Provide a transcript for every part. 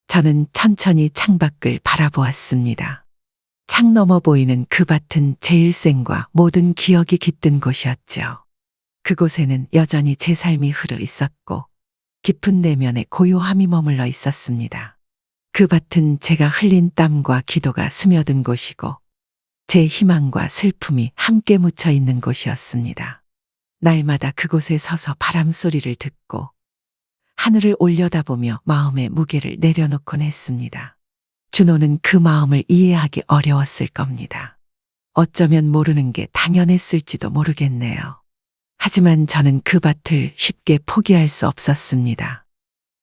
저는 천천히 창밖을 바라보았습니다. 창 너머 보이는 그 밭은 제 일생과 모든 기억이 깃든 곳이었죠. 그곳에는 여전히 제 삶이 흐르 있었고 깊은 내면에 고요함이 머물러 있었습니다. 그 밭은 제가 흘린 땀과 기도가 스며든 곳이고 제 희망과 슬픔이 함께 묻혀 있는 곳이었습니다. 날마다 그곳에 서서 바람 소리를 듣고 하늘을 올려다보며 마음의 무게를 내려놓곤 했습니다. 준호는 그 마음을 이해하기 어려웠을 겁니다. 어쩌면 모르는 게 당연했을지도 모르겠네요. 하지만 저는 그 밭을 쉽게 포기할 수 없었습니다.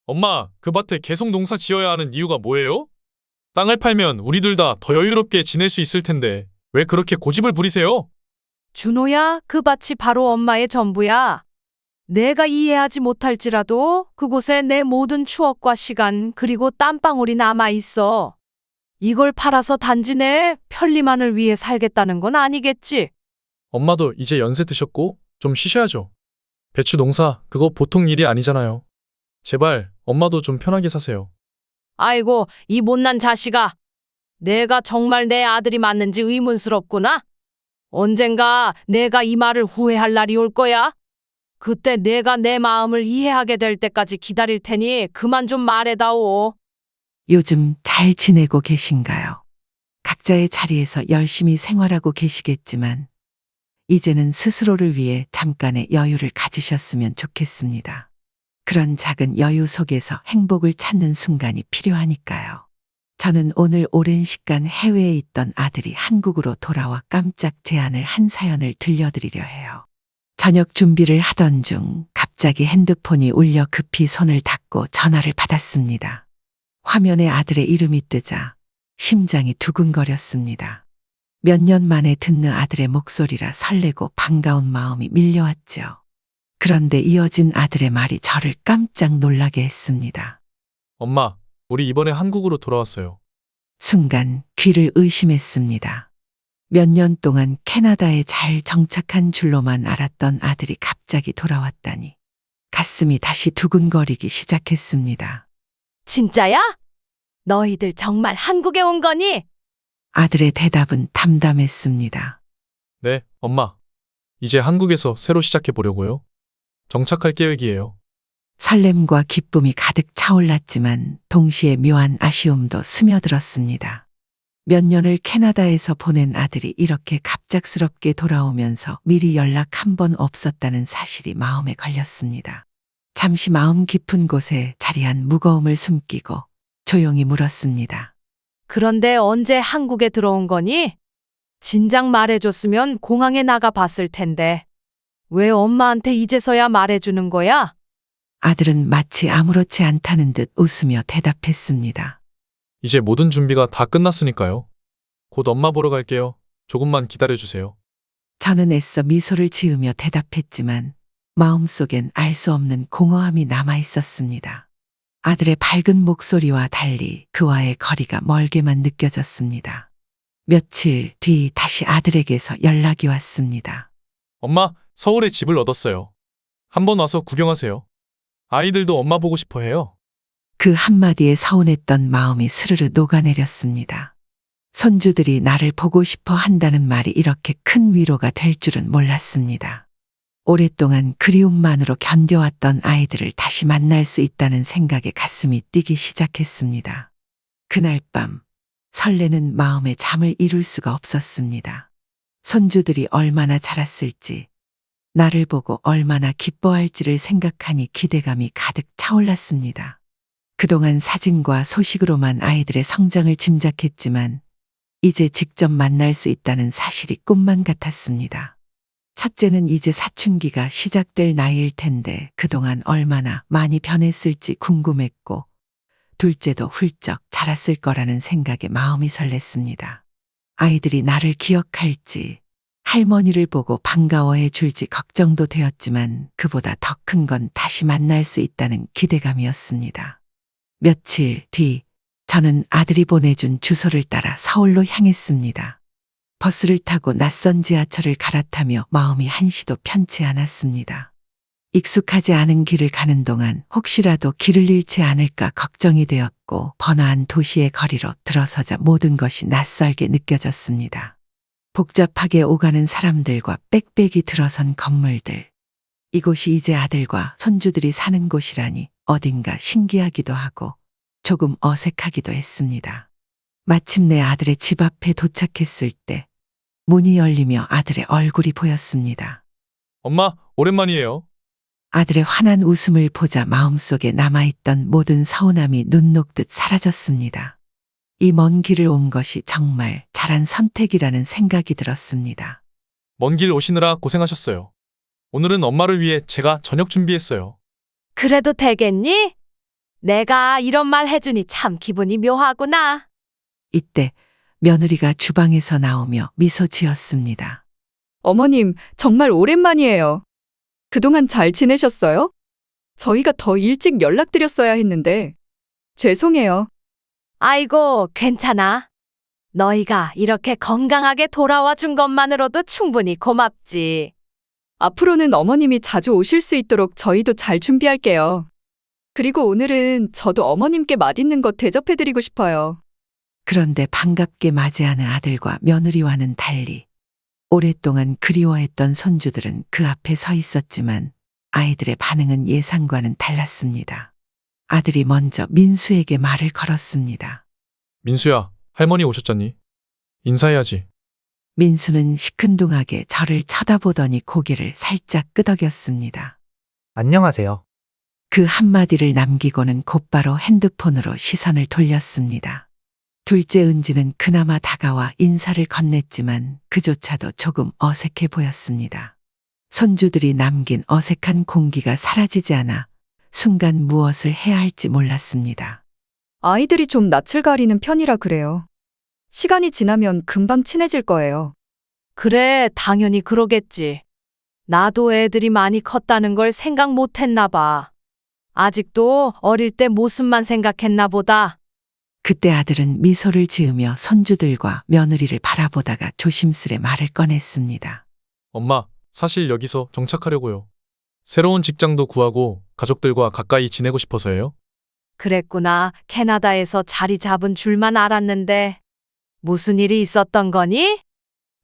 엄마, 그 밭에 계속 농사 지어야 하는 이유가 뭐예요? 땅을 팔면 우리들 다 더 여유롭게 지낼 수 있을 텐데 왜 그렇게 고집을 부리세요? 준호야, 그 밭이 바로 엄마의 전부야. 내가 이해하지 못할지라도 그곳에 내 모든 추억과 시간 그리고 땀방울이 남아 있어. 이걸 팔아서 단지 내 편리만을 위해 살겠다는 건 아니겠지? 엄마도 이제 연세 드셨고 좀 쉬셔야죠. 배추 농사 그거 보통 일이 아니잖아요. 제발 엄마도 좀 편하게 사세요. 아이고, 이 못난 자식아. 내가 정말 내 아들이 맞는지 의문스럽구나. 언젠가 내가 이 말을 후회할 날이 올 거야. 그때 내가 내 마음을 이해하게 될 때까지 기다릴 테니 그만 좀 말해다오. 요즘 잘 지내고 계신가요? 각자의 자리에서 열심히 생활하고 계시겠지만 이제는 스스로를 위해 잠깐의 여유를 가지셨으면 좋겠습니다. 그런 작은 여유 속에서 행복을 찾는 순간이 필요하니까요. 저는 오늘 오랜 시간 해외에 있던 아들이 한국으로 돌아와 깜짝 제안을 한 사연을 들려드리려 해요. 저녁 준비를 하던 중 갑자기 핸드폰이 울려 급히 손을 닫고 전화를 받았습니다. 화면에 아들의 이름이 뜨자 심장이 두근거렸습니다. 몇 년 만에 듣는 아들의 목소리라 설레고 반가운 마음이 밀려왔죠. 그런데 이어진 아들의 말이 저를 깜짝 놀라게 했습니다. 엄마, 우리 이번에 한국으로 돌아왔어요. 순간 귀를 의심했습니다. 몇 년 동안 캐나다에 잘 정착한 줄로만 알았던 아들이 갑자기 돌아왔다니 가슴이 다시 두근거리기 시작했습니다. 진짜야? 너희들 정말 한국에 온 거니? 아들의 대답은 담담했습니다. 네, 엄마. 이제 한국에서 새로 시작해 보려고요. 정착할 계획이에요. 설렘과 기쁨이 가득 차올랐지만 동시에 묘한 아쉬움도 스며들었습니다. 몇 년을 캐나다에서 보낸 아들이 이렇게 갑작스럽게 돌아오면서 미리 연락 한 번 없었다는 사실이 마음에 걸렸습니다. 잠시 마음 깊은 곳에 자리한 무거움을 숨기고 조용히 물었습니다. 그런데 언제 한국에 들어온 거니? 진작 말해줬으면 공항에 나가 봤을 텐데. 왜 엄마한테 이제서야 말해주는 거야? 아들은 마치 아무렇지 않다는 듯 웃으며 대답했습니다. 이제 모든 준비가 다 끝났으니까요. 곧 엄마 보러 갈게요. 조금만 기다려주세요. 저는 애써 미소를 지으며 대답했지만 마음속엔 알 수 없는 공허함이 남아 있었습니다. 아들의 밝은 목소리와 달리 그와의 거리가 멀게만 느껴졌습니다. 며칠 뒤 다시 아들에게서 연락이 왔습니다. 엄마, 서울에 집을 얻었어요. 한번 와서 구경하세요. 아이들도 엄마 보고 싶어 해요. 그 한마디에 서운했던 마음이 스르르 녹아내렸습니다. 손주들이 나를 보고 싶어 한다는 말이 이렇게 큰 위로가 될 줄은 몰랐습니다. 오랫동안 그리움만으로 견뎌왔던 아이들을 다시 만날 수 있다는 생각에 가슴이 뛰기 시작했습니다. 그날 밤 설레는 마음에 잠을 이룰 수가 없었습니다. 손주들이 얼마나 자랐을지, 나를 보고 얼마나 기뻐할지를 생각하니 기대감이 가득 차올랐습니다. 그동안 사진과 소식으로만 아이들의 성장을 짐작했지만 이제 직접 만날 수 있다는 사실이 꿈만 같았습니다. 첫째는 이제 사춘기가 시작될 나이일 텐데 그동안 얼마나 많이 변했을지 궁금했고 둘째도 훌쩍 자랐을 거라는 생각에 마음이 설렜습니다. 아이들이 나를 기억할지 할머니를 보고 반가워해 줄지 걱정도 되었지만 그보다 더 큰 건 다시 만날 수 있다는 기대감이었습니다. 며칠 뒤 저는 아들이 보내준 주소를 따라 서울로 향했습니다. 버스를 타고 낯선 지하철을 갈아타며 마음이 한시도 편치 않았습니다. 익숙하지 않은 길을 가는 동안 혹시라도 길을 잃지 않을까 걱정이 되었고 좁고 번화한 도시의 거리로 들어서자 모든 것이 낯설게 느껴졌습니다. 복잡하게 오가는 사람들과 빽빽이 들어선 건물들. 이곳이 이제 아들과 손주들이 사는 곳이라니 어딘가 신기하기도 하고 조금 어색하기도 했습니다. 마침내 아들의 집 앞에 도착했을 때 문이 열리며 아들의 얼굴이 보였습니다. 엄마, 오랜만이에요. 아들의 환한 웃음을 보자 마음속에 남아있던 모든 서운함이 눈 녹듯 사라졌습니다. 이 먼 길을 온 것이 정말 잘한 선택이라는 생각이 들었습니다. 먼 길 오시느라 고생하셨어요. 오늘은 엄마를 위해 제가 저녁 준비했어요. 그래도 되겠니? 내가 이런 말 해주니 참 기분이 묘하구나. 이때 며느리가 주방에서 나오며 미소 지었습니다. 어머님, 정말 오랜만이에요. 그동안 잘 지내셨어요? 저희가 더 일찍 연락드렸어야 했는데. 죄송해요. 아이고, 괜찮아. 너희가 이렇게 건강하게 돌아와 준 것만으로도 충분히 고맙지. 앞으로는 어머님이 자주 오실 수 있도록 저희도 잘 준비할게요. 그리고 오늘은 저도 어머님께 맛있는 거 대접해드리고 싶어요. 그런데 반갑게 맞이하는 아들과 며느리와는 달리 오랫동안 그리워했던 손주들은 그 앞에 서 있었지만 아이들의 반응은 예상과는 달랐습니다. 아들이 먼저 민수에게 말을 걸었습니다. 민수야, 할머니 오셨잖니? 인사해야지. 민수는 시큰둥하게 저를 쳐다보더니 고개를 살짝 끄덕였습니다. 안녕하세요. 그 한마디를 남기고는 곧바로 핸드폰으로 시선을 돌렸습니다. 둘째 은지는 그나마 다가와 인사를 건넸지만 그조차도 조금 어색해 보였습니다. 손주들이 남긴 어색한 공기가 사라지지 않아 순간 무엇을 해야 할지 몰랐습니다. 아이들이 좀 낯을 가리는 편이라 그래요. 시간이 지나면 금방 친해질 거예요. 그래, 당연히 그러겠지. 나도 애들이 많이 컸다는 걸 생각 못 했나 봐. 아직도 어릴 때 모습만 생각했나 보다. 그때 아들은 미소를 지으며 손주들과 며느리를 바라보다가 조심스레 말을 꺼냈습니다. 엄마, 사실 여기서 정착하려고요. 새로운 직장도 구하고 가족들과 가까이 지내고 싶어서예요. 그랬구나. 캐나다에서 자리 잡은 줄만 알았는데. 무슨 일이 있었던 거니?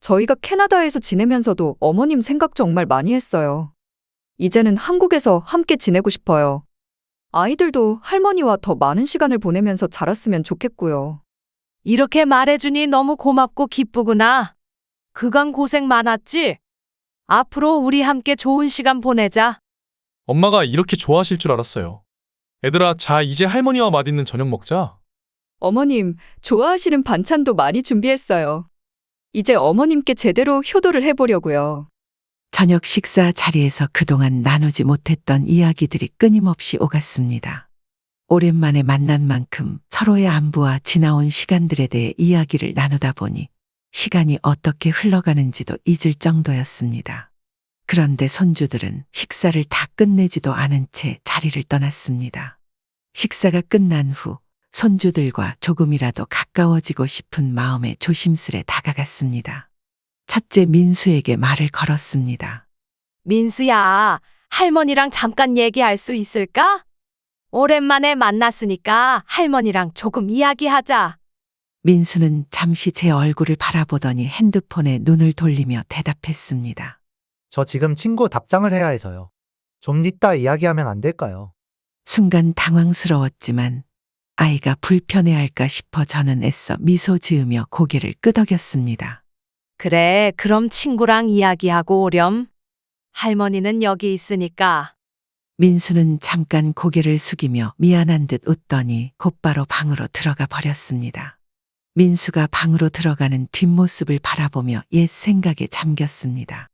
저희가 캐나다에서 지내면서도 어머님 생각 정말 많이 했어요. 이제는 한국에서 함께 지내고 싶어요. 아이들도 할머니와 더 많은 시간을 보내면서 자랐으면 좋겠고요. 이렇게 말해주니 너무 고맙고 기쁘구나. 그간 고생 많았지? 앞으로 우리 함께 좋은 시간 보내자. 엄마가 이렇게 좋아하실 줄 알았어요. 애들아, 자, 이제 할머니와 맛있는 저녁 먹자. 어머님, 좋아하시는 반찬도 많이 준비했어요. 이제 어머님께 제대로 효도를 해보려고요. 저녁 식사 자리에서 그동안 나누지 못했던 이야기들이 끊임없이 오갔습니다. 오랜만에 만난 만큼 서로의 안부와 지나온 시간들에 대해 이야기를 나누다 보니 시간이 어떻게 흘러가는지도 잊을 정도였습니다. 그런데 손주들은 식사를 다 끝내지도 않은 채 자리를 떠났습니다. 식사가 끝난 후 손주들과 조금이라도 가까워지고 싶은 마음에 조심스레 다가갔습니다. 첫째 민수에게 말을 걸었습니다. 민수야, 할머니랑 잠깐 얘기할 수 있을까? 오랜만에 만났으니까 할머니랑 조금 이야기하자. 민수는 잠시 제 얼굴을 바라보더니 핸드폰에 눈을 돌리며 대답했습니다. 저 지금 친구 답장을 해야 해서요. 좀 이따 이야기하면 안 될까요? 순간 당황스러웠지만 아이가 불편해할까 싶어 저는 애써 미소 지으며 고개를 끄덕였습니다. 그래, 그럼 친구랑 이야기하고 오렴. 할머니는 여기 있으니까. 민수는 잠깐 고개를 숙이며 미안한 듯 웃더니 곧바로 방으로 들어가 버렸습니다. 민수가 방으로 들어가는 뒷모습을 바라보며 옛 생각에 잠겼습니다.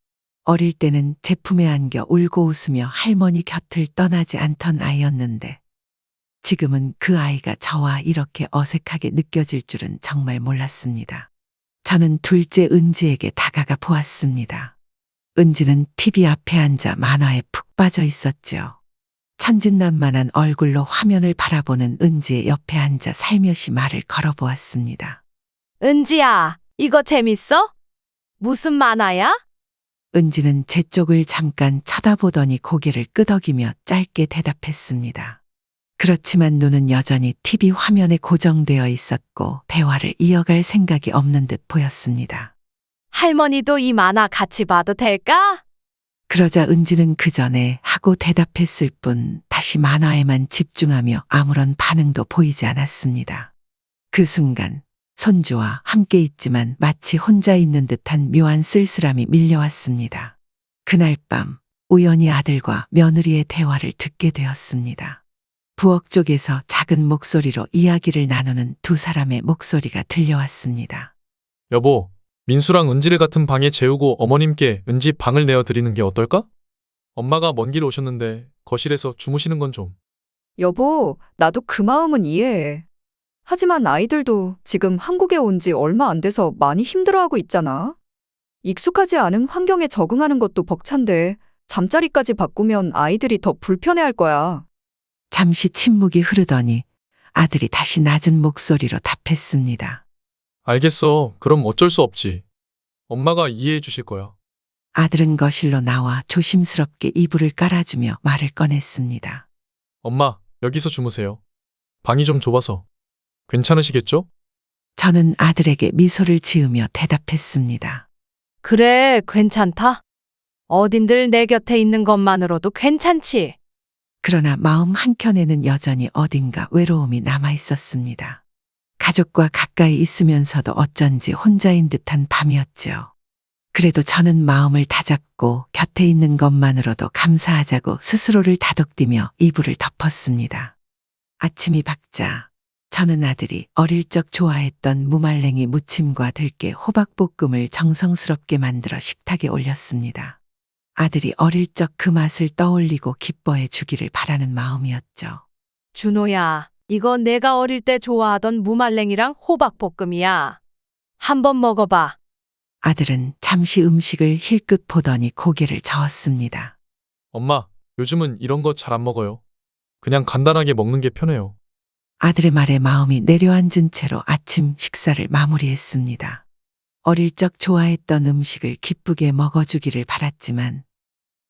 어릴 때는 제품에 안겨 울고 웃으며 할머니 곁을 떠나지 않던 아이였는데 지금은 그 아이가 저와 이렇게 어색하게 느껴질 줄은 정말 몰랐습니다. 저는 둘째 은지에게 다가가 보았습니다. 은지는 TV 앞에 앉아 만화에 푹 빠져 있었죠. 천진난만한 얼굴로 화면을 바라보는 은지의 옆에 앉아 살며시 말을 걸어보았습니다. 은지야, 이거 재밌어? 무슨 만화야? 은지는 제 쪽을 잠깐 쳐다보더니 고개를 끄덕이며 짧게 대답했습니다. 그렇지만 눈은 여전히 TV 화면에 고정되어 있었고 대화를 이어갈 생각이 없는 듯 보였습니다. 할머니도 이 만화 같이 봐도 될까? 그러자 은지는 그 전에 하고 대답했을 뿐 다시 만화에만 집중하며 아무런 반응도 보이지 않았습니다. 그 순간 손주와 함께 있지만 마치 혼자 있는 듯한 묘한 쓸쓸함이 밀려왔습니다. 그날 밤 우연히 아들과 며느리의 대화를 듣게 되었습니다. 부엌 쪽에서 작은 목소리로 이야기를 나누는 두 사람의 목소리가 들려왔습니다. 여보, 민수랑 은지를 같은 방에 재우고 어머님께 은지 방을 내어 드리는 게 어떨까? 엄마가 먼 길 오셨는데 거실에서 주무시는 건 좀. 여보, 나도 그 마음은 이해해. 하지만 아이들도 지금 한국에 온 지 얼마 안 돼서 많이 힘들어하고 있잖아. 익숙하지 않은 환경에 적응하는 것도 벅찬데 잠자리까지 바꾸면 아이들이 더 불편해할 거야. 잠시 침묵이 흐르더니 아들이 다시 낮은 목소리로 답했습니다. 알겠어. 그럼 어쩔 수 없지. 엄마가 이해해 주실 거야. 아들은 거실로 나와 조심스럽게 이불을 깔아주며 말을 꺼냈습니다. 엄마, 여기서 주무세요. 방이 좀 좁아서. 괜찮으시겠죠? 저는 아들에게 미소를 지으며 대답했습니다. 그래, 괜찮다. 어딘들 내 곁에 있는 것만으로도 괜찮지. 그러나 마음 한켠에는 여전히 어딘가 외로움이 남아 있었습니다. 가족과 가까이 있으면서도 어쩐지 혼자인 듯한 밤이었죠. 그래도 저는 마음을 다잡고 곁에 있는 것만으로도 감사하자고 스스로를 다독이며 이불을 덮었습니다. 아침이 밝자 저는 아들이 어릴 적 좋아했던 무말랭이 무침과 들깨 호박볶음을 정성스럽게 만들어 식탁에 올렸습니다. 아들이 어릴 적 그 맛을 떠올리고 기뻐해 주기를 바라는 마음이었죠. 준호야, 이거 내가 어릴 때 좋아하던 무말랭이랑 호박볶음이야. 한번 먹어봐. 아들은 잠시 음식을 힐끗 보더니 고개를 저었습니다. 엄마, 요즘은 이런 거 잘 안 먹어요. 그냥 간단하게 먹는 게 편해요. 아들의 말에 마음이 내려앉은 채로 아침 식사를 마무리했습니다. 어릴 적 좋아했던 음식을 기쁘게 먹어주기를 바랐지만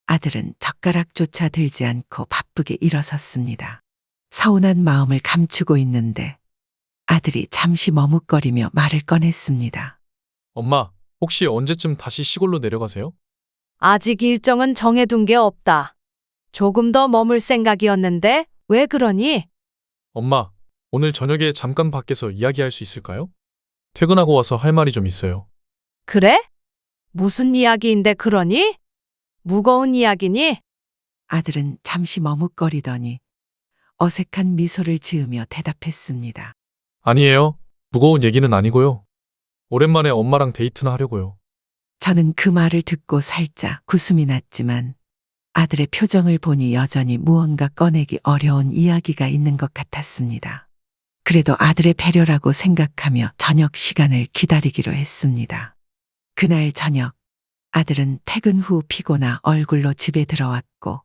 아들은 젓가락조차 들지 않고 바쁘게 일어섰습니다. 서운한 마음을 감추고 있는데 아들이 잠시 머뭇거리며 말을 꺼냈습니다. 엄마, 혹시 언제쯤 다시 시골로 내려가세요? 아직 일정은 정해둔 게 없다. 조금 더 머물 생각이었는데 왜 그러니? 엄마, 오늘 저녁에 잠깐 밖에서 이야기할 수 있을까요? 퇴근하고 와서 할 말이 좀 있어요. 그래? 무슨 이야기인데 그러니? 무거운 이야기니? 아들은 잠시 머뭇거리더니 어색한 미소를 지으며 대답했습니다. 아니에요. 무거운 얘기는 아니고요. 오랜만에 엄마랑 데이트나 하려고요. 저는 그 말을 듣고 살짝 웃음이 났지만 아들의 표정을 보니 여전히 무언가 꺼내기 어려운 이야기가 있는 것 같았습니다. 그래도 아들의 배려라고 생각하며 저녁 시간을 기다리기로 했습니다. 그날 저녁, 아들은 퇴근 후 피곤한 얼굴로 집에 들어왔고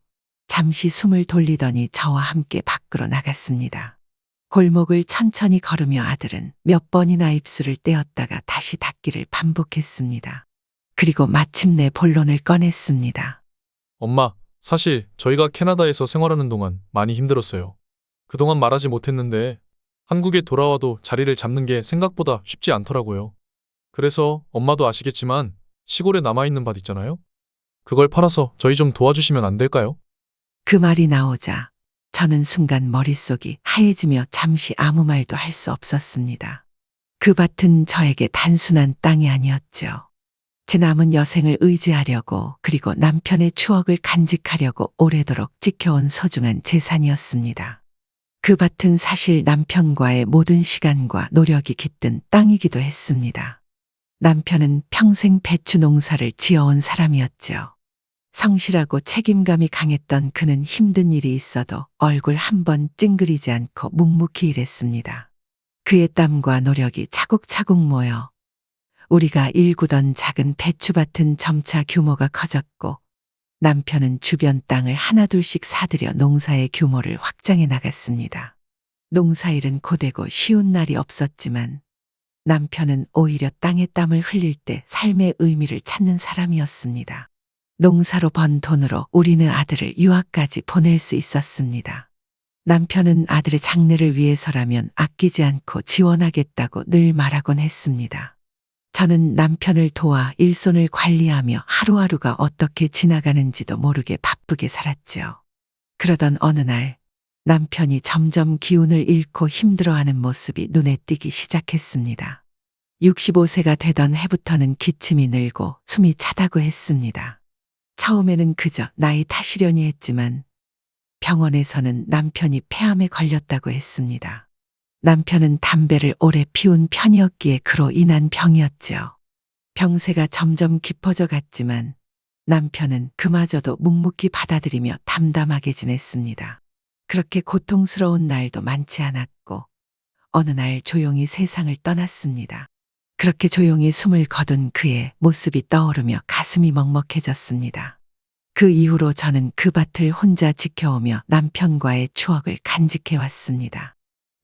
잠시 숨을 돌리더니 저와 함께 밖으로 나갔습니다. 골목을 천천히 걸으며 아들은 몇 번이나 입술을 떼었다가 다시 닫기를 반복했습니다. 그리고 마침내 본론을 꺼냈습니다. 엄마, 사실 저희가 캐나다에서 생활하는 동안 많이 힘들었어요. 그동안 말하지 못했는데 한국에 돌아와도 자리를 잡는 게 생각보다 쉽지 않더라고요. 그래서 엄마도 아시겠지만 시골에 남아있는 밭 있잖아요. 그걸 팔아서 저희 좀 도와주시면 안 될까요? 그 말이 나오자 저는 순간 머릿속이 하얘지며 잠시 아무 말도 할 수 없었습니다. 그 밭은 저에게 단순한 땅이 아니었죠. 제 남은 여생을 의지하려고 그리고 남편의 추억을 간직하려고 오래도록 지켜온 소중한 재산이었습니다. 그 밭은 사실 남편과의 모든 시간과 노력이 깃든 땅이기도 했습니다. 남편은 평생 배추 농사를 지어온 사람이었죠. 성실하고 책임감이 강했던 그는 힘든 일이 있어도 얼굴 한 번 찡그리지 않고 묵묵히 일했습니다. 그의 땀과 노력이 차곡차곡 모여 우리가 일구던 작은 배추밭은 점차 규모가 커졌고 남편은 주변 땅을 하나둘씩 사들여 농사의 규모를 확장해 나갔습니다. 농사일은 고되고 쉬운 날이 없었지만 남편은 오히려 땅에 땀을 흘릴 때 삶의 의미를 찾는 사람이었습니다. 농사로 번 돈으로 우리는 아들을 유학까지 보낼 수 있었습니다. 남편은 아들의 장래를 위해서라면 아끼지 않고 지원하겠다고 늘 말하곤 했습니다. 저는 남편을 도와 일손을 관리하며 하루하루가 어떻게 지나가는지도 모르게 바쁘게 살았지요. 그러던 어느 날 남편이 점점 기운을 잃고 힘들어하는 모습이 눈에 띄기 시작했습니다. 65세가 되던 해부터는 기침이 늘고 숨이 차다고 했습니다. 처음에는 그저 나이 탓이려니 했지만 병원에서는 남편이 폐암에 걸렸다고 했습니다. 남편은 담배를 오래 피운 편이었기에 그로 인한 병이었지요. 병세가 점점 깊어져 갔지만 남편은 그마저도 묵묵히 받아들이며 담담하게 지냈습니다. 그렇게 고통스러운 날도 많지 않았고 어느 날 조용히 세상을 떠났습니다. 그렇게 조용히 숨을 거둔 그의 모습이 떠오르며 가슴이 먹먹해졌습니다. 그 이후로 저는 그 밭을 혼자 지켜오며 남편과의 추억을 간직해 왔습니다.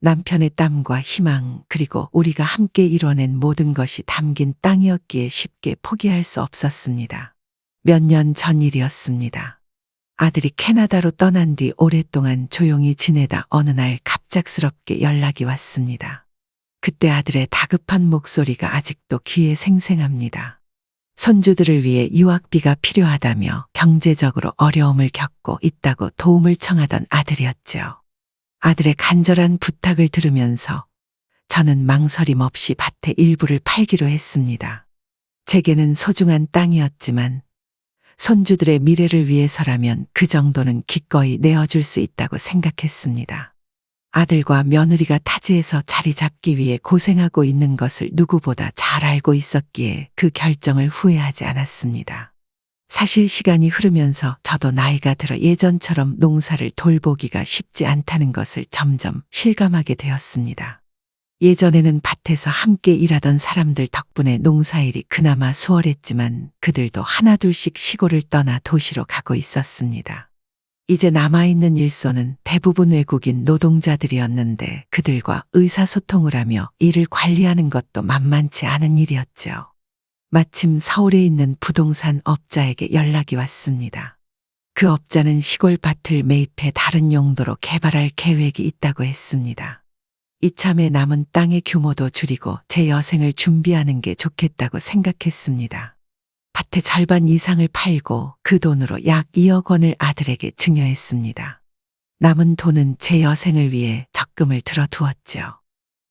남편의 땀과 희망 그리고 우리가 함께 이뤄낸 모든 것이 담긴 땅이었기에 쉽게 포기할 수 없었습니다. 몇 년 전 일이었습니다. 아들이 캐나다로 떠난 뒤 오랫동안 조용히 지내다 어느 날 갑작스럽게 연락이 왔습니다. 그때 아들의 다급한 목소리가 아직도 귀에 생생합니다. 손주들을 위해 유학비가 필요하다며 경제적으로 어려움을 겪고 있다고 도움을 청하던 아들이었죠. 아들의 간절한 부탁을 들으면서 저는 망설임 없이 밭의 일부를 팔기로 했습니다. 제게는 소중한 땅이었지만 손주들의 미래를 위해서라면 그 정도는 기꺼이 내어줄 수 있다고 생각했습니다. 아들과 며느리가 타지에서 자리 잡기 위해 고생하고 있는 것을 누구보다 잘 알고 있었기에 그 결정을 후회하지 않았습니다. 사실 시간이 흐르면서 저도 나이가 들어 예전처럼 농사를 돌보기가 쉽지 않다는 것을 점점 실감하게 되었습니다. 예전에는 밭에서 함께 일하던 사람들 덕분에 농사일이 그나마 수월했지만 그들도 하나둘씩 시골을 떠나 도시로 가고 있었습니다. 이제 남아있는 일손은 대부분 외국인 노동자들이었는데 그들과 의사소통을 하며 일을 관리하는 것도 만만치 않은 일이었죠. 마침 서울에 있는 부동산 업자에게 연락이 왔습니다. 그 업자는 시골 밭을 매입해 다른 용도로 개발할 계획이 있다고 했습니다. 이참에 남은 땅의 규모도 줄이고 제 여생을 준비하는 게 좋겠다고 생각했습니다. 밭의 절반 이상을 팔고 그 돈으로 약 2억 원을 아들에게 증여했습니다. 남은 돈은 제 여생을 위해 적금을 들어두었죠.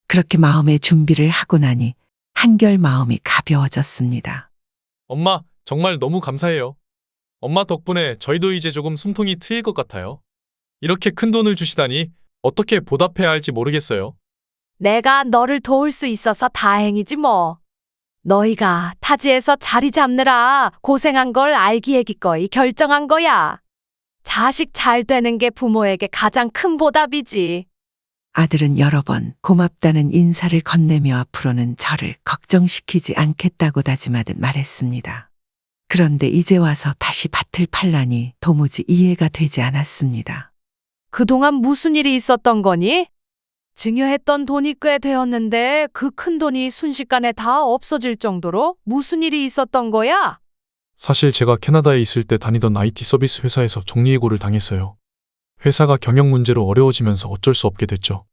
그렇게 마음의 준비를 하고 나니 한결 마음이 가벼워졌습니다. 엄마, 정말 너무 감사해요. 엄마 덕분에 저희도 이제 조금 숨통이 트일 것 같아요. 이렇게 큰 돈을 주시다니 어떻게 보답해야 할지 모르겠어요. 내가 너를 도울 수 있어서 다행이지 뭐. 너희가 타지에서 자리 잡느라 고생한 걸 알기에 기꺼이 결정한 거야. 자식 잘 되는 게 부모에게 가장 큰 보답이지. 아들은 여러 번 고맙다는 인사를 건네며 앞으로는 저를 걱정시키지 않겠다고 다짐하듯 말했습니다. 그런데 이제 와서 다시 밭을 팔라니 도무지 이해가 되지 않았습니다. 그동안 무슨 일이 있었던 거니? 증여했던 돈이 꽤 되었는데 그 큰 돈이 순식간에 다 없어질 정도로 무슨 일이 있었던 거야? 사실 제가 캐나다에 있을 때 다니던 IT 서비스 회사에서 정리해고를 당했어요. 회사가 경영 문제로 어려워지면서 어쩔 수 없게 됐죠.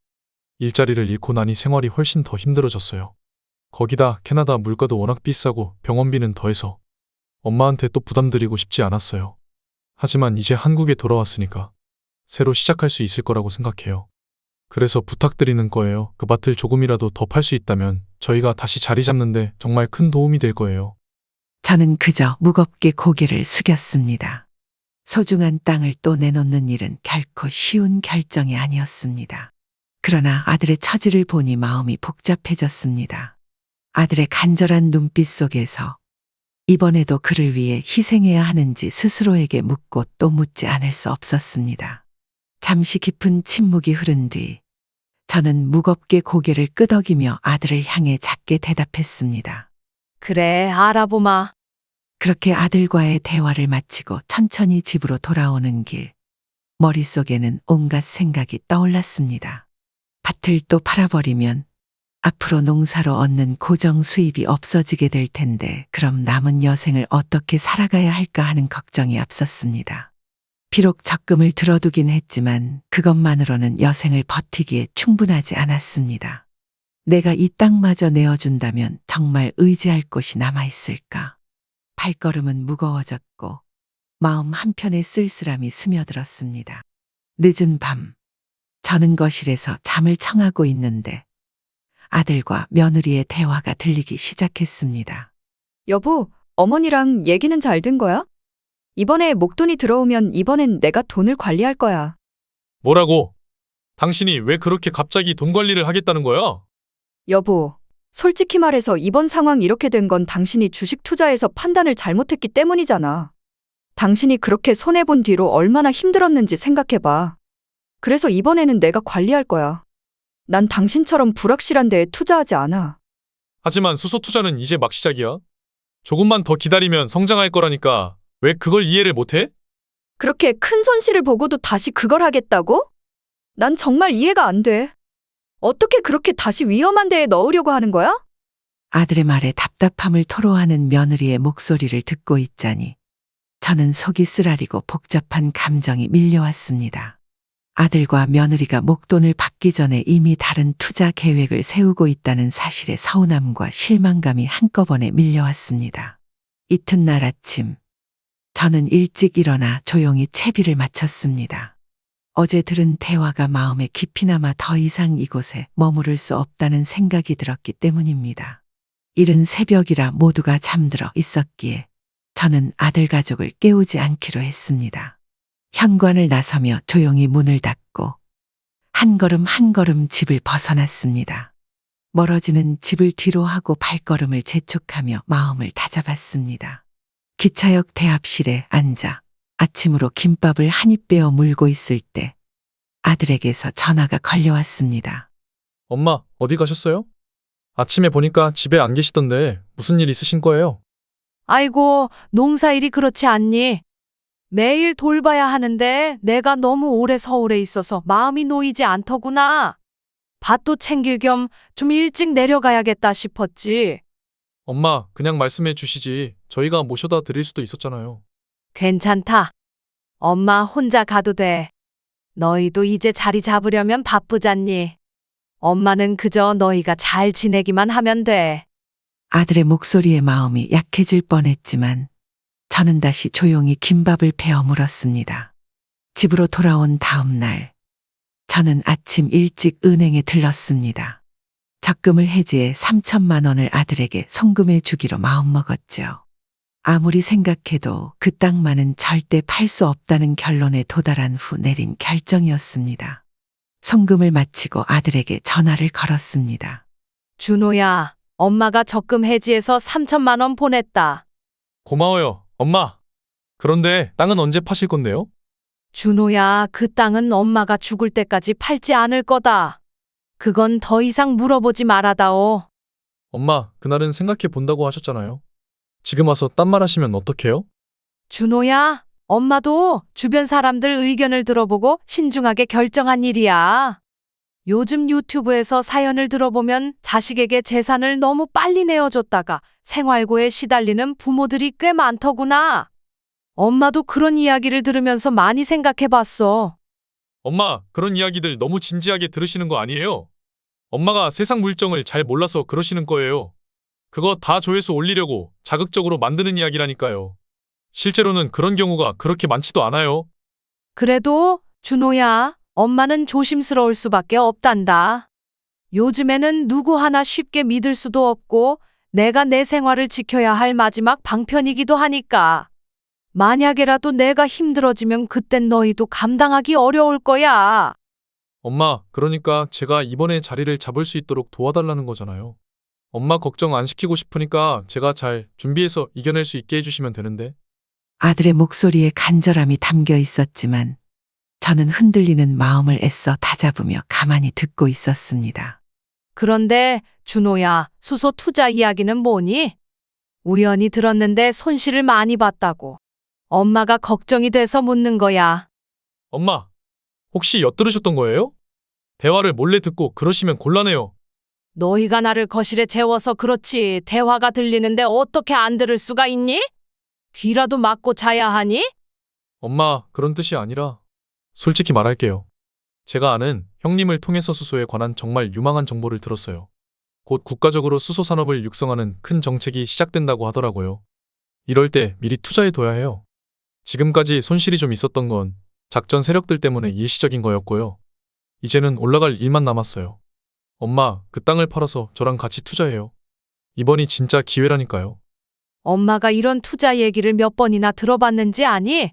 일자리를 잃고 나니 생활이 훨씬 더 힘들어졌어요. 거기다 캐나다 물가도 워낙 비싸고 병원비는 더해서 엄마한테 또 부담드리고 싶지 않았어요. 하지만 이제 한국에 돌아왔으니까 새로 시작할 수 있을 거라고 생각해요. 그래서 부탁드리는 거예요. 그 밭을 조금이라도 더 팔 수 있다면 저희가 다시 자리 잡는데 정말 큰 도움이 될 거예요. 저는 그저 무겁게 고개를 숙였습니다. 소중한 땅을 또 내놓는 일은 결코 쉬운 결정이 아니었습니다. 그러나 아들의 처지를 보니 마음이 복잡해졌습니다. 아들의 간절한 눈빛 속에서 이번에도 그를 위해 희생해야 하는지 스스로에게 묻고 또 묻지 않을 수 없었습니다. 잠시 깊은 침묵이 흐른 뒤 저는 무겁게 고개를 끄덕이며 아들을 향해 작게 대답했습니다. 그래, 알아보마. 그렇게 아들과의 대화를 마치고 천천히 집으로 돌아오는 길, 머릿속에는 온갖 생각이 떠올랐습니다. 밭을 또 팔아버리면 앞으로 농사로 얻는 고정 수입이 없어지게 될 텐데 그럼 남은 여생을 어떻게 살아가야 할까 하는 걱정이 앞섰습니다. 비록 적금을 들어두긴 했지만 그것만으로는 여생을 버티기에 충분하지 않았습니다. 내가 이 땅마저 내어준다면 정말 의지할 곳이 남아있을까? 발걸음은 무거워졌고 마음 한편에 쓸쓸함이 스며들었습니다. 늦은 밤, 저는 거실에서 잠을 청하고 있는데 아들과 며느리의 대화가 들리기 시작했습니다. 여보, 어머니랑 얘기는 잘 된 거야? 이번에 목돈이 들어오면 이번엔 내가 돈을 관리할 거야. 뭐라고? 당신이 왜 그렇게 갑자기 돈 관리를 하겠다는 거야? 여보, 솔직히 말해서 이번 상황 이렇게 된 건 당신이 주식 투자에서 판단을 잘못했기 때문이잖아. 당신이 그렇게 손해본 뒤로 얼마나 힘들었는지 생각해봐. 그래서 이번에는 내가 관리할 거야. 난 당신처럼 불확실한 데에 투자하지 않아. 하지만 수소 투자는 이제 막 시작이야. 조금만 더 기다리면 성장할 거라니까 왜 그걸 이해를 못해? 그렇게 큰 손실을 보고도 다시 그걸 하겠다고? 난 정말 이해가 안 돼. 어떻게 그렇게 다시 위험한 데에 넣으려고 하는 거야? 아들의 말에 답답함을 토로하는 며느리의 목소리를 듣고 있자니 저는 속이 쓰라리고 복잡한 감정이 밀려왔습니다. 아들과 며느리가 목돈을 받기 전에 이미 다른 투자 계획을 세우고 있다는 사실에 서운함과 실망감이 한꺼번에 밀려왔습니다. 이튿날 아침, 저는 일찍 일어나 조용히 채비를 마쳤습니다. 어제 들은 대화가 마음에 깊이 남아 더 이상 이곳에 머무를 수 없다는 생각이 들었기 때문입니다. 이른 새벽이라 모두가 잠들어 있었기에 저는 아들 가족을 깨우지 않기로 했습니다. 현관을 나서며 조용히 문을 닫고 한 걸음 한 걸음 집을 벗어났습니다. 멀어지는 집을 뒤로 하고 발걸음을 재촉하며 마음을 다잡았습니다. 기차역 대합실에 앉아 아침으로 김밥을 한 입 베어 물고 있을 때 아들에게서 전화가 걸려왔습니다. 엄마, 어디 가셨어요? 아침에 보니까 집에 안 계시던데 무슨 일 있으신 거예요? 아이고, 농사일이 그렇지 않니? 매일 돌봐야 하는데 내가 너무 오래 서울에 있어서 마음이 놓이지 않더구나. 밭도 챙길 겸 좀 일찍 내려가야겠다 싶었지. 엄마, 그냥 말씀해 주시지. 저희가 모셔다 드릴 수도 있었잖아요. 괜찮다. 엄마 혼자 가도 돼. 너희도 이제 자리 잡으려면 바쁘잖니. 엄마는 그저 너희가 잘 지내기만 하면 돼. 아들의 목소리에 마음이 약해질 뻔했지만 저는 다시 조용히 김밥을 베어 물었습니다. 집으로 돌아온 다음 날, 저는 아침 일찍 은행에 들렀습니다. 적금을 해지해 3천만 원을 아들에게 송금해 주기로 마음먹었죠. 아무리 생각해도 그 땅만은 절대 팔 수 없다는 결론에 도달한 후 내린 결정이었습니다. 송금을 마치고 아들에게 전화를 걸었습니다. 준호야, 엄마가 적금 해지해서 3천만 원 보냈다. 고마워요, 엄마. 그런데 땅은 언제 파실 건데요? 준호야, 그 땅은 엄마가 죽을 때까지 팔지 않을 거다. 그건 더 이상 물어보지 말아다오. 엄마, 그날은 생각해 본다고 하셨잖아요. 지금 와서 딴 말 하시면 어떡해요? 준호야, 엄마도 주변 사람들 의견을 들어보고 신중하게 결정한 일이야. 요즘 유튜브에서 사연을 들어보면 자식에게 재산을 너무 빨리 내어줬다가 생활고에 시달리는 부모들이 꽤 많더구나. 엄마도 그런 이야기를 들으면서 많이 생각해봤어. 엄마, 그런 이야기들 너무 진지하게 들으시는 거 아니에요? 엄마가 세상 물정을 잘 몰라서 그러시는 거예요. 그거 다 조회수 올리려고 자극적으로 만드는 이야기라니까요. 실제로는 그런 경우가 그렇게 많지도 않아요. 그래도 준호야, 엄마는 조심스러울 수밖에 없단다. 요즘에는 누구 하나 쉽게 믿을 수도 없고 내가 내 생활을 지켜야 할 마지막 방편이기도 하니까. 만약에라도 내가 힘들어지면 그땐 너희도 감당하기 어려울 거야. 엄마, 그러니까 제가 이번에 자리를 잡을 수 있도록 도와달라는 거잖아요. 엄마 걱정 안 시키고 싶으니까 제가 잘 준비해서 이겨낼 수 있게 해주시면 되는데. 아들의 목소리에 간절함이 담겨 있었지만 저는 흔들리는 마음을 애써 다잡으며 가만히 듣고 있었습니다. 그런데 준호야, 수소 투자 이야기는 뭐니? 우연히 들었는데 손실을 많이 봤다고. 엄마가 걱정이 돼서 묻는 거야. 엄마, 혹시 엿들으셨던 거예요? 대화를 몰래 듣고 그러시면 곤란해요. 너희가 나를 거실에 재워서 그렇지 대화가 들리는데 어떻게 안 들을 수가 있니? 귀라도 막고 자야 하니? 엄마, 그런 뜻이 아니라 솔직히 말할게요. 제가 아는 형님을 통해서 수소에 관한 정말 유망한 정보를 들었어요. 곧 국가적으로 수소 산업을 육성하는 큰 정책이 시작된다고 하더라고요. 이럴 때 미리 투자해둬야 해요. 지금까지 손실이 좀 있었던 건 작전 세력들 때문에 일시적인 거였고요. 이제는 올라갈 일만 남았어요. 엄마, 그 땅을 팔아서 저랑 같이 투자해요. 이번이 진짜 기회라니까요. 엄마가 이런 투자 얘기를 몇 번이나 들어봤는지 아니?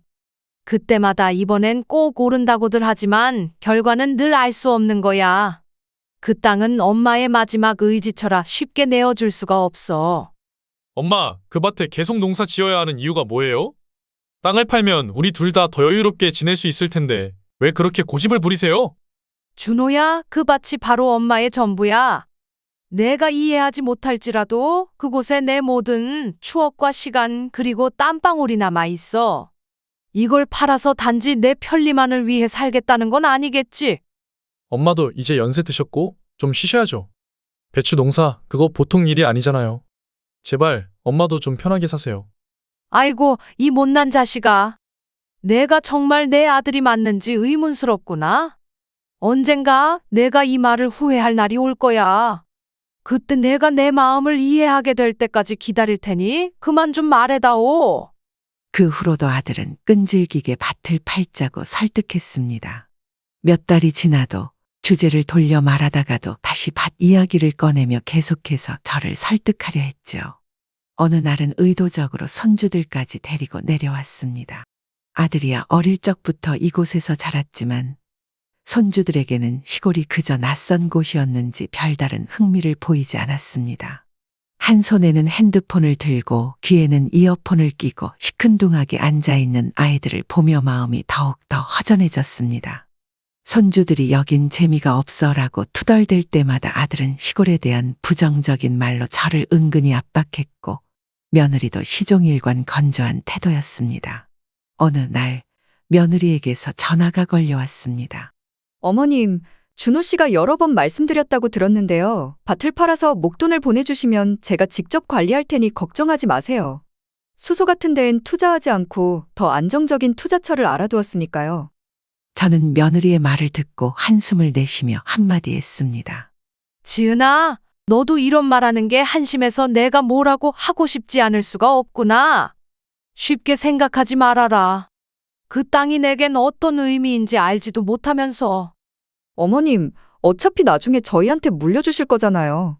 그때마다 이번엔 꼭 오른다고들 하지만 결과는 늘 알 수 없는 거야. 그 땅은 엄마의 마지막 의지처라 쉽게 내어줄 수가 없어. 엄마, 그 밭에 계속 농사 지어야 하는 이유가 뭐예요? 땅을 팔면 우리 둘 다 더 여유롭게 지낼 수 있을 텐데 왜 그렇게 고집을 부리세요? 준호야, 그 밭이 바로 엄마의 전부야. 내가 이해하지 못할지라도 그곳에 내 모든 추억과 시간 그리고 땀방울이 남아 있어. 이걸 팔아서 단지 내 편리만을 위해 살겠다는 건 아니겠지? 엄마도 이제 연세 드셨고 좀 쉬셔야죠. 배추 농사, 그거 보통 일이 아니잖아요. 제발 엄마도 좀 편하게 사세요. 아이고, 이 못난 자식아. 내가 정말 내 아들이 맞는지 의문스럽구나. 언젠가 내가 이 말을 후회할 날이 올 거야. 그때 내가 내 마음을 이해하게 될 때까지 기다릴 테니 그만 좀 말해다오. 그 후로도 아들은 끈질기게 밭을 팔자고 설득했습니다. 몇 달이 지나도 주제를 돌려 말하다가도 다시 밭 이야기를 꺼내며 계속해서 저를 설득하려 했죠. 어느 날은 의도적으로 손주들까지 데리고 내려왔습니다. 아들이야 어릴 적부터 이곳에서 자랐지만 손주들에게는 시골이 그저 낯선 곳이었는지 별다른 흥미를 보이지 않았습니다. 한 손에는 핸드폰을 들고 귀에는 이어폰을 끼고 시큰둥하게 앉아있는 아이들을 보며 마음이 더욱더 허전해졌습니다. 손주들이 여긴 재미가 없어라고 투덜댈 때마다 아들은 시골에 대한 부정적인 말로 저를 은근히 압박했고 며느리도 시종일관 건조한 태도였습니다. 어느 날 며느리에게서 전화가 걸려왔습니다. 어머님, 준호 씨가 여러 번 말씀드렸다고 들었는데요. 밭을 팔아서 목돈을 보내주시면 제가 직접 관리할 테니 걱정하지 마세요. 수소 같은 데엔 투자하지 않고 더 안정적인 투자처를 알아두었으니까요. 저는 며느리의 말을 듣고 한숨을 내쉬며 한마디 했습니다. 지은아, 너도 이런 말하는 게 한심해서 내가 뭐라고 하고 싶지 않을 수가 없구나. 쉽게 생각하지 말아라. 그 땅이 내겐 어떤 의미인지 알지도 못하면서. 어머님, 어차피 나중에 저희한테 물려주실 거잖아요.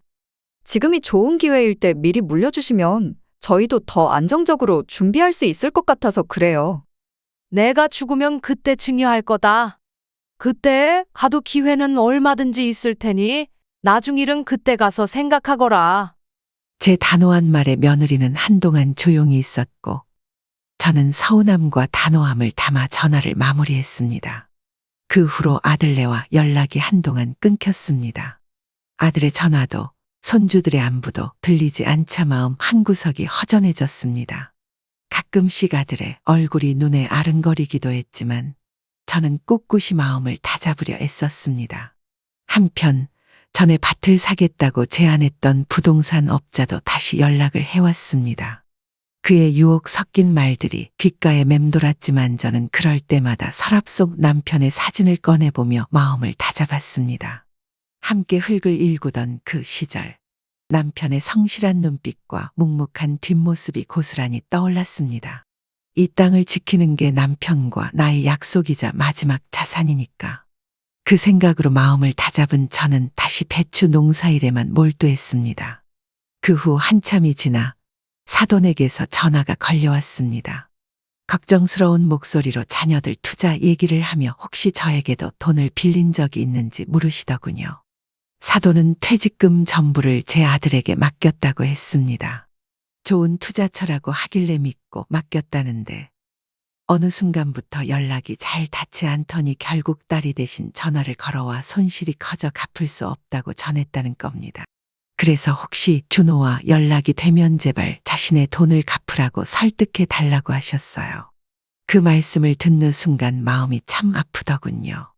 지금이 좋은 기회일 때 미리 물려주시면 저희도 더 안정적으로 준비할 수 있을 것 같아서 그래요. 내가 죽으면 그때 증여할 거다. 그때 가도 기회는 얼마든지 있을 테니 나중 일은 그때 가서 생각하거라. 제 단호한 말에 며느리는 한동안 조용히 있었고 저는 서운함과 단호함을 담아 전화를 마무리했습니다. 그 후로 아들네와 연락이 한동안 끊겼습니다. 아들의 전화도 손주들의 안부도 들리지 않자 마음 한구석이 허전해졌습니다. 가끔씩 아들의 얼굴이 눈에 아른거리기도 했지만 저는 꿋꿋이 마음을 다잡으려 애썼습니다. 한편 전에 밭을 사겠다고 제안했던 부동산 업자도 다시 연락을 해왔습니다. 그의 유혹 섞인 말들이 귓가에 맴돌았지만 저는 그럴 때마다 서랍 속 남편의 사진을 꺼내보며 마음을 다잡았습니다. 함께 흙을 일구던 그 시절, 남편의 성실한 눈빛과 묵묵한 뒷모습이 고스란히 떠올랐습니다. 이 땅을 지키는 게 남편과 나의 약속이자 마지막 자산이니까. 그 생각으로 마음을 다잡은 저는 다시 배추 농사일에만 몰두했습니다. 그 후 한참이 지나 사돈에게서 전화가 걸려왔습니다. 걱정스러운 목소리로 자녀들 투자 얘기를 하며 혹시 저에게도 돈을 빌린 적이 있는지 물으시더군요. 사돈은 퇴직금 전부를 제 아들에게 맡겼다고 했습니다. 좋은 투자처라고 하길래 믿고 맡겼다는데 어느 순간부터 연락이 잘 닿지 않더니 결국 딸이 대신 전화를 걸어와 손실이 커져 갚을 수 없다고 전했다는 겁니다. 그래서 혹시 준호와 연락이 되면 제발 자신의 돈을 갚으라고 설득해 달라고 하셨어요. 그 말씀을 듣는 순간 마음이 참 아프더군요.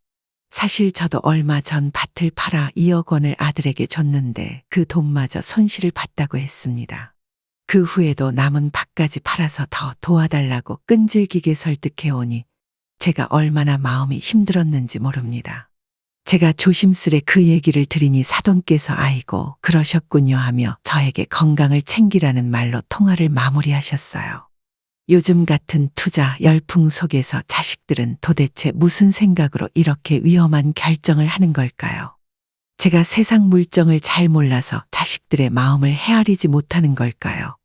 사실 저도 얼마 전 밭을 팔아 2억 원을 아들에게 줬는데 그 돈마저 손실을 봤다고 했습니다. 그 후에도 남은 밭까지 팔아서 더 도와달라고 끈질기게 설득해오니 제가 얼마나 마음이 힘들었는지 모릅니다. 제가 조심스레 그 얘기를 드리니 사돈께서 아이고 그러셨군요 하며 저에게 건강을 챙기라는 말로 통화를 마무리하셨어요. 요즘 같은 투자 열풍 속에서 자식들은 도대체 무슨 생각으로 이렇게 위험한 결정을 하는 걸까요? 제가 세상 물정을 잘 몰라서 자식들의 마음을 헤아리지 못하는 걸까요?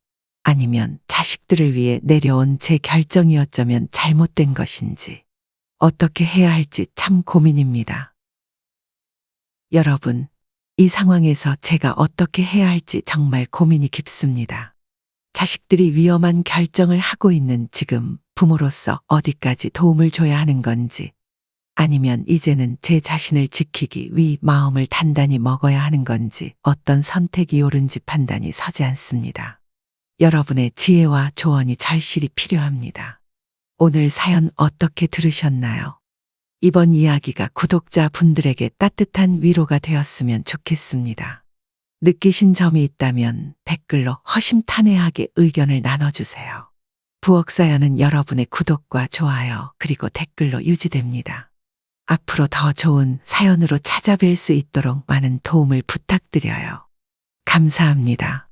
아니면 자식들을 위해 내려온 제 결정이 어쩌면 잘못된 것인지 어떻게 해야 할지 참 고민입니다. 여러분, 이 상황에서 제가 어떻게 해야 할지 정말 고민이 깊습니다. 자식들이 위험한 결정을 하고 있는 지금 부모로서 어디까지 도움을 줘야 하는 건지, 아니면 이제는 제 자신을 지키기 위해 마음을 단단히 먹어야 하는 건지 어떤 선택이 옳은지 판단이 서지 않습니다. 여러분의 지혜와 조언이 절실히 필요합니다. 오늘 사연 어떻게 들으셨나요? 이번 이야기가 구독자 분들에게 따뜻한 위로가 되었으면 좋겠습니다. 느끼신 점이 있다면 댓글로 허심탄회하게 의견을 나눠주세요. 부엌사연은 여러분의 구독과 좋아요 그리고 댓글로 유지됩니다. 앞으로 더 좋은 사연으로 찾아뵐 수 있도록 많은 도움을 부탁드려요. 감사합니다.